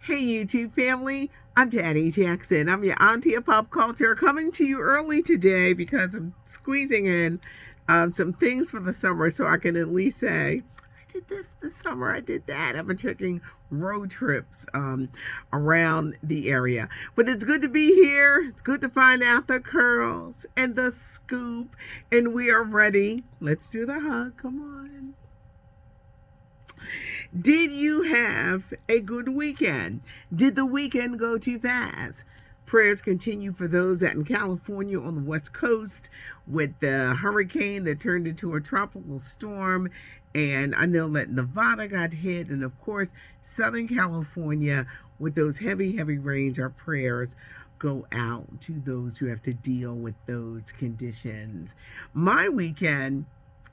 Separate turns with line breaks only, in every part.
Hey YouTube family, I'm Patty Jackson. I'm your auntie of pop culture, coming to you early today because I'm squeezing in some things for the summer so I can at least say, I did this summer, I did that. I've been taking road trips around the area. But it's good to be here. It's good to find out the curls and the scoop. And we are ready. Let's do the hug. Come on. Did you have a good weekend? Did the weekend go too fast? Prayers continue for those that in California on the West Coast with the hurricane that turned into a tropical storm. And I know that Nevada got hit, and of course, Southern California with those heavy rains. Our prayers go out to those who have to deal with those conditions. My weekend,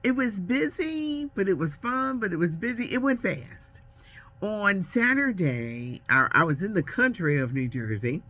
it was busy, but it was fun, but it was busy. It went fast. On Saturday, I was in the country of New Jersey.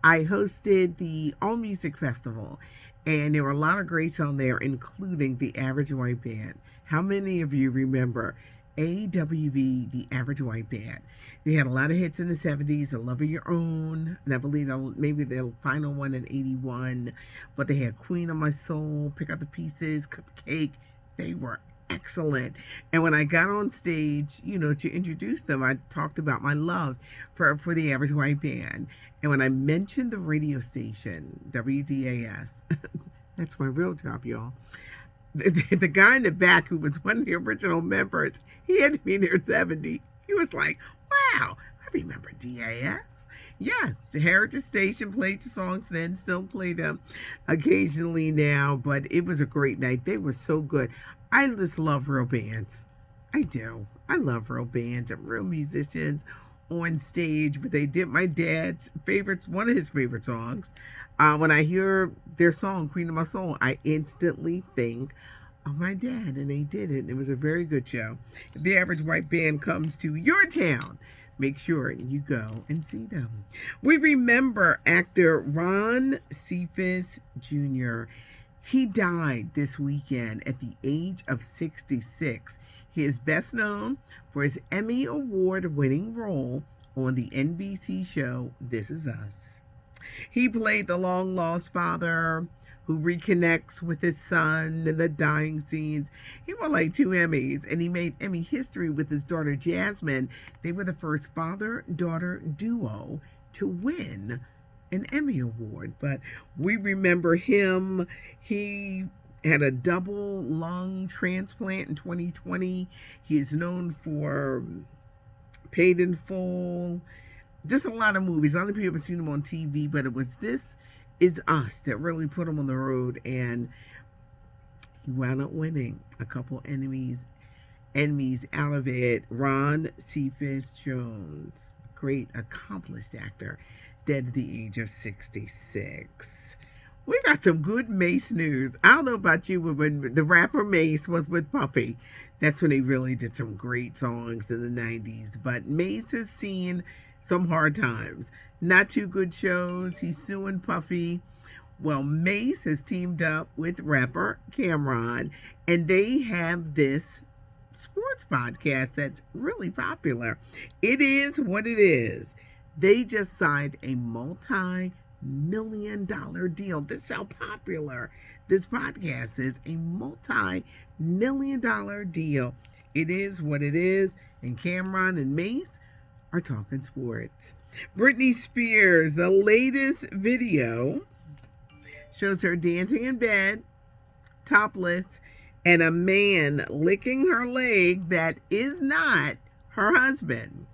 I hosted the All Music Festival, and there were a lot of greats on there, including the Average White Band. How many of you remember AWB, the Average White Band? They had a lot of hits in the 70s, A Love of Your Own, and I believe maybe the final one in 81, but they had Queen of My Soul, Pick Up the Pieces, Cut the Cake. They were excellent. And when I got on stage, to introduce them, I talked about my love for the Average White Band. And when I mentioned the radio station, WDAS, that's my real job, y'all. The guy in the back, who was one of the original members, he had to be near 70. He was like, wow, I remember DAS. Yes, the Heritage Station played the songs then, still play them occasionally now, but it was a great night. They were so good. I just love real bands. I do. I love real bands and real musicians on stage, but they did my dad's favorites, one of his favorite songs. When I hear their song, Queen of My Soul, I instantly think of my dad, and they did it. It was a very good show. If the Average White Band comes to your town, make sure you go and see them. We remember actor Ron Cephas Jr. He died this weekend at the age of 66. He is best known for his Emmy Award-winning role on the NBC show This Is Us. He played the long-lost father who reconnects with his son in the dying scenes. He won like 2 Emmys, and he made Emmy history with his daughter Jasmine. They were the first father-daughter duo to win an Emmy Award. But we remember him. He had a double lung transplant in 2020. He is known for Paid in Full, just a lot of movies. A lot of people have seen him on TV, but it was This Is Us that really put him on the road, and he wound up winning a couple Emmys out of it. Ron Cephas Jones, great accomplished actor, dead at the age of 66. We got some good Mase news. I don't know about you, but when the rapper Mase was with Puffy, that's when he really did some great songs in the 90s. But Mase has seen some hard times. Not too good shows. He's suing Puffy. Well, Mase has teamed up with rapper Cameron, and they have this sports podcast that's really popular. It is what it is. They just signed a multi-million-dollar deal. This is how popular this podcast is. A multi-million-dollar deal. It is what it is. And Cameron and Mase are talking sports. Britney Spears, the latest video shows her dancing in bed, topless, and a man licking her leg that is not her husband.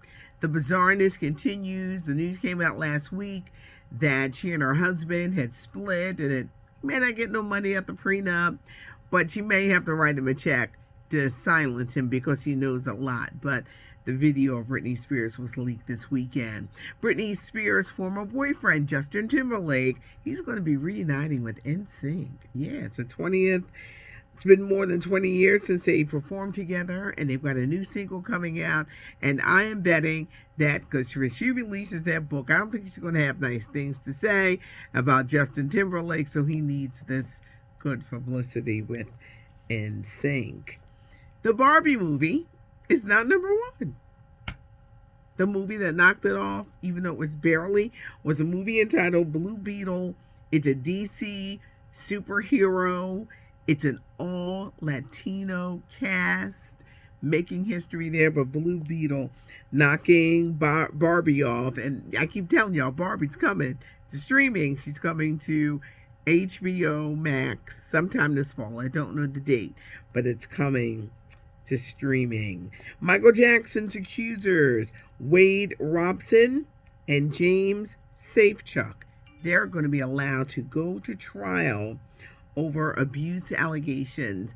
The bizarreness continues. The news came out last week that she and her husband had split, and it may not get no money at the prenup, but she may have to write him a check to silence him because he knows a lot. But the video of Britney Spears was leaked this weekend. Britney Spears' former boyfriend, Justin Timberlake, he's going to be reuniting with NSYNC. Yeah, it's It's been more than 20 years since they performed together, and they've got a new single coming out. And I am betting that because when she releases that book, I don't think she's going to have nice things to say about Justin Timberlake, so he needs this good publicity with NSYNC. The Barbie movie is now number 1. The movie that knocked it off, even though it was barely, was a movie entitled Blue Beetle. It's a DC superhero. It's an all Latino cast, making history there. But Blue Beetle knocking Barbie off. And I keep telling y'all, Barbie's coming to streaming. She's coming to HBO Max sometime this fall. I don't know the date, but it's coming to streaming. Michael Jackson's accusers, Wade Robson and James Safechuck, they're going to be allowed to go to trial over abuse allegations.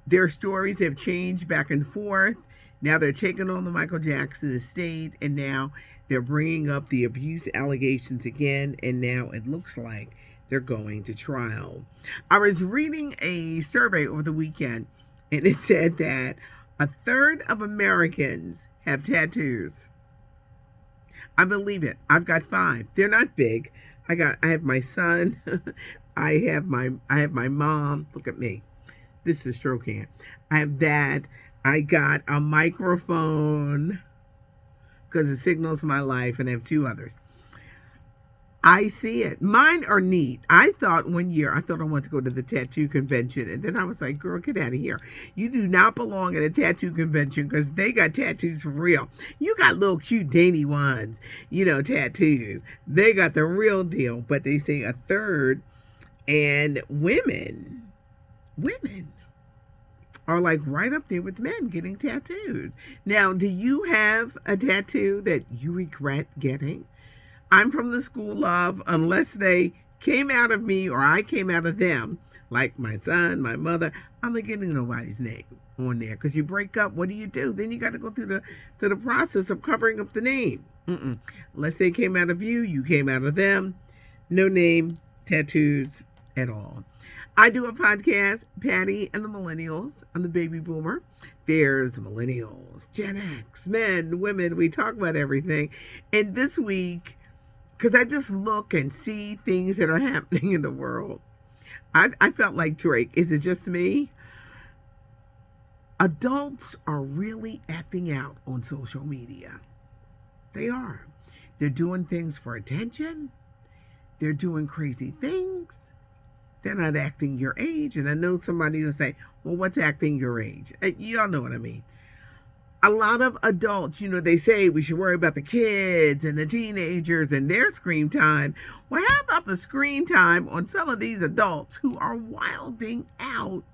Their stories have changed back and forth. Now they're taking on the Michael Jackson estate, and now they're bringing up the abuse allegations again, and now it looks like they're going to trial. I was reading a survey over the weekend, and it said that a third of Americans have tattoos. I believe it. I've got 5. They're not big. I have my son. I have my mom. Look at me. This is stroke hand. I have that. I got a microphone because it signals my life, and I have 2 others. I see it. Mine are neat. I thought one year, I wanted to go to the tattoo convention. And then I was like, girl, get out of here. You do not belong at a tattoo convention because they got tattoos for real. You got little cute dainty ones, tattoos. They got the real deal. But they say a third. And women are like right up there with men getting tattoos. Now, do you have a tattoo that you regret getting? I'm from the school of, unless they came out of me or I came out of them, like my son, my mother, I'm not getting nobody's name on there. Because you break up, what do? Then you got to go through the process of covering up the name. Unless they came out of you, you came out of them. No name, tattoos at all. I do a podcast, Patty and the Millennials. I'm the baby boomer. There's millennials, Gen X, men, women. We talk about everything. And this week, because I just look and see things that are happening in the world, I felt like Drake. Is it just me? Adults are really acting out on social media. They are. They're doing things for attention. They're doing crazy things. They're not acting your age. And I know somebody will say, well, what's acting your age? Y'all know what I mean. A lot of adults, they say we should worry about the kids and the teenagers and their screen time. Well, how about the screen time on some of these adults who are wilding out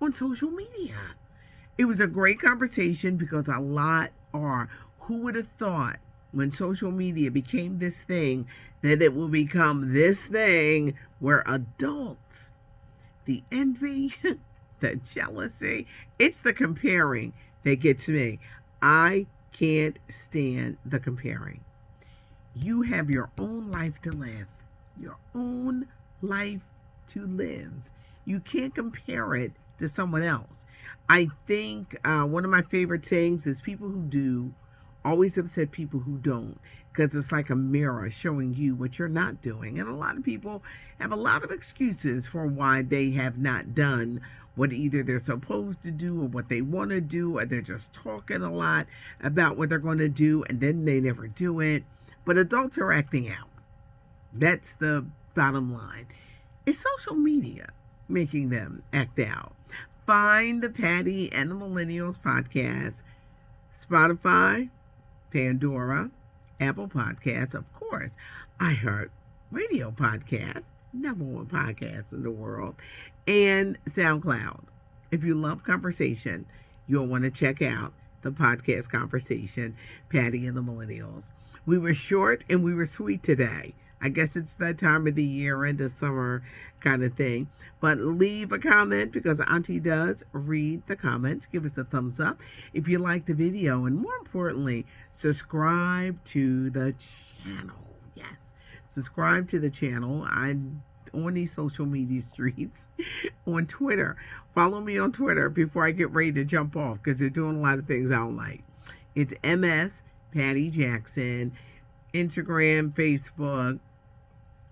on social media? It was a great conversation because a lot are. Who would have thought when social media became this thing that it will become this thing where adults, the envy, the jealousy, it's the comparing that gets me. I can't stand the comparing. You have your own life to live. Your own life to live. You can't compare it to someone else. I think one of my favorite sayings is people who do always upset people who don't, because it's like a mirror showing you what you're not doing. And a lot of people have a lot of excuses for why they have not done what either they're supposed to do or what they want to do, or they're just talking a lot about what they're going to do and then they never do it. But adults are acting out. That's the bottom line. It's social media making them act out. Find the Patty and the Millennials podcast, Spotify, Pandora, Apple Podcasts, of course, iHeart Radio Podcast, #1 podcast in the world, and SoundCloud. If you love conversation, you'll want to check out the podcast conversation, Patty and the Millennials. We were short and we were sweet today. I guess it's that time of the year, into summer kind of thing. But leave a comment, because Auntie does read the comments. Give us a thumbs up if you like the video. And more importantly, subscribe to the channel. Yes, subscribe to the channel. I'm on these social media streets, on Twitter. Follow me on Twitter before I get ready to jump off, because they're doing a lot of things I don't like. It's MS Patty Jackson. Instagram, Facebook,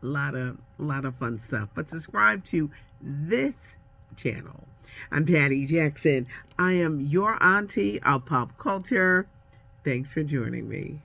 a lot of fun stuff. But subscribe to this channel. I'm Patty Jackson. I am your auntie of pop culture. Thanks for joining me.